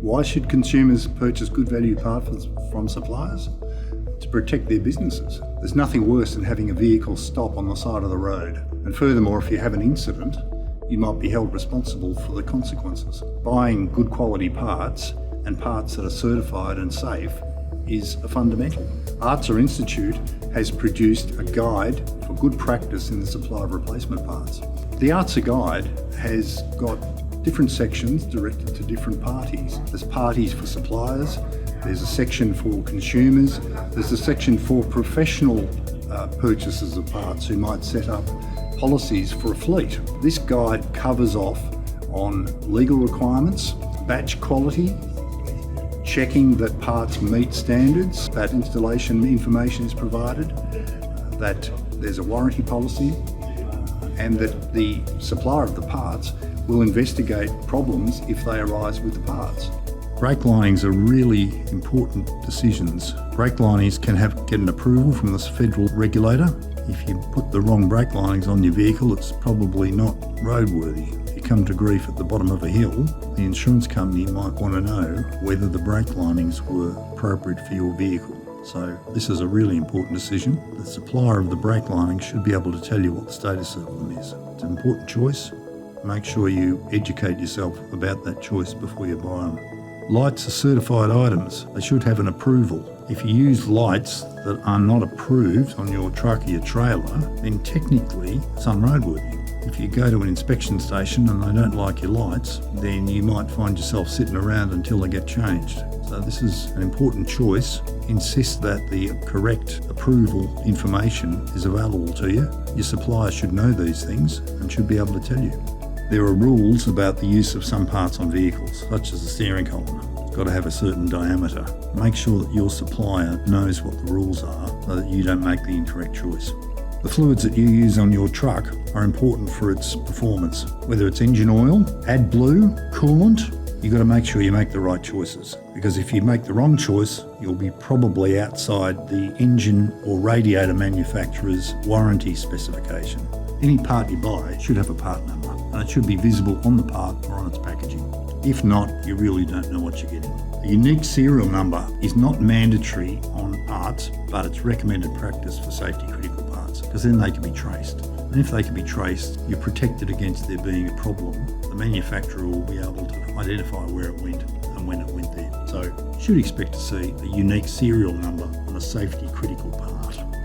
Why should consumers purchase good value parts from suppliers? To protect their businesses. There's nothing worse than having a vehicle stop on the side of the road. And furthermore, if you have an incident, you might be held responsible for the consequences. Buying good quality parts and parts that are certified and safe is a fundamental. ARTSA Institute has produced a guide for good practice in the supply of replacement parts. The ARTSA guide has got different sections directed to different parties. There's parties for suppliers, there's a section for consumers, there's a section for professional purchasers of parts who might set up policies for a fleet. This guide covers off on legal requirements, batch quality, checking that parts meet standards, that installation information is provided, that there's a warranty policy, and that the supplier of the parts will investigate problems if they arise with the parts. Brake linings are really important decisions. Brake linings can get an approval from the federal regulator. If you put the wrong brake linings on your vehicle, it's probably not roadworthy. If you come to grief at the bottom of a hill, the insurance company might want to know whether the brake linings were appropriate for your vehicle. So this is a really important decision. The supplier of the brake lining should be able to tell you what the status of them is. It's an important choice. Make sure you educate yourself about that choice before you buy them. Lights are certified items. They should have an approval. If you use lights that are not approved on your truck or your trailer, then technically it's unroadworthy. If you go to an inspection station and they don't like your lights, then you might find yourself sitting around until they get changed. So this is an important choice. Insist that the correct approval information is available to you. Your supplier should know these things and should be able to tell you. There are rules about the use of some parts on vehicles, such as the steering column. It's got to have a certain diameter. Make sure that your supplier knows what the rules are so that you don't make the incorrect choice. The fluids that you use on your truck are important for its performance. Whether it's engine oil, AdBlue, coolant, you've got to make sure you make the right choices. Because if you make the wrong choice, you'll be probably outside the engine or radiator manufacturer's warranty specification. Any part you buy should have a part number, and it should be visible on the part or on its packaging. If not, you really don't know what you're getting. A unique serial number is not mandatory on parts, but it's recommended practice for safety critical parts, because then they can be traced. And if they can be traced, you're protected against there being a problem. The manufacturer will be able to identify where it went and when it went there. So you should expect to see a unique serial number on a safety critical part.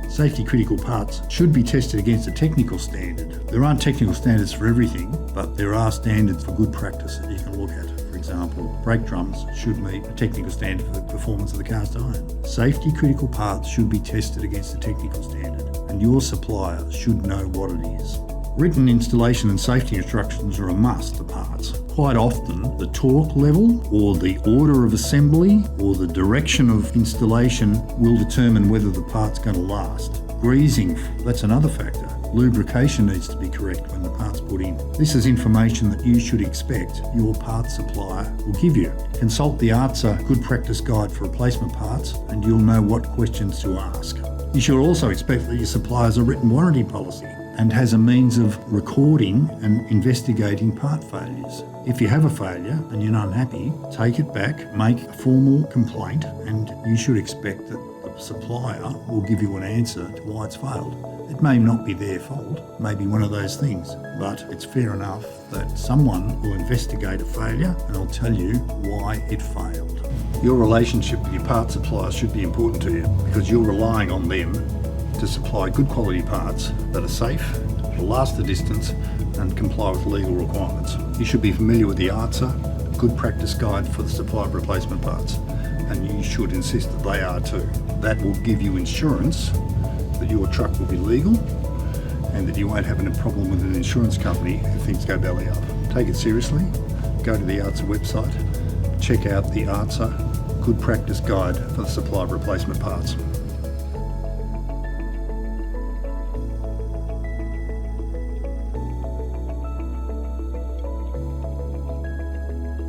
Safety critical parts should be tested against a technical standard. There aren't technical standards for everything, but there are standards for good practice that you can look at. For example, brake drums should meet a technical standard for the performance of the cast iron. Safety critical parts should be tested against a technical standard, and your supplier should know what it is. Written installation and safety instructions are a must for parts. Quite often, the torque level or the order of assembly or the direction of installation will determine whether the part's going to last. Greasing, that's another factor. Lubrication needs to be correct when the part's put in. This is information that you should expect your parts supplier will give you. Consult the ARTSA Good Practice Guide for replacement parts and you'll know what questions to ask. You should also expect that your supplier has a written warranty policy and has a means of recording and investigating part failures. If you have a failure and you're not unhappy, take it back, make a formal complaint, and you should expect that the supplier will give you an answer to why it's failed. It may not be their fault, it may be one of those things, but it's fair enough that someone will investigate a failure and they'll tell you why it failed. Your relationship with your part supplier should be important to you because you're relying on them to supply good quality parts that are safe, will last the distance and comply with legal requirements. You should be familiar with the ARTSA Good Practice Guide for the supply of replacement parts, and you should insist that they are too. That will give you insurance that your truck will be legal and that you won't have a problem with an insurance company if things go belly up. Take it seriously, go to the ARTSA website, check out the ARTSA Good Practice Guide for the supply of replacement parts.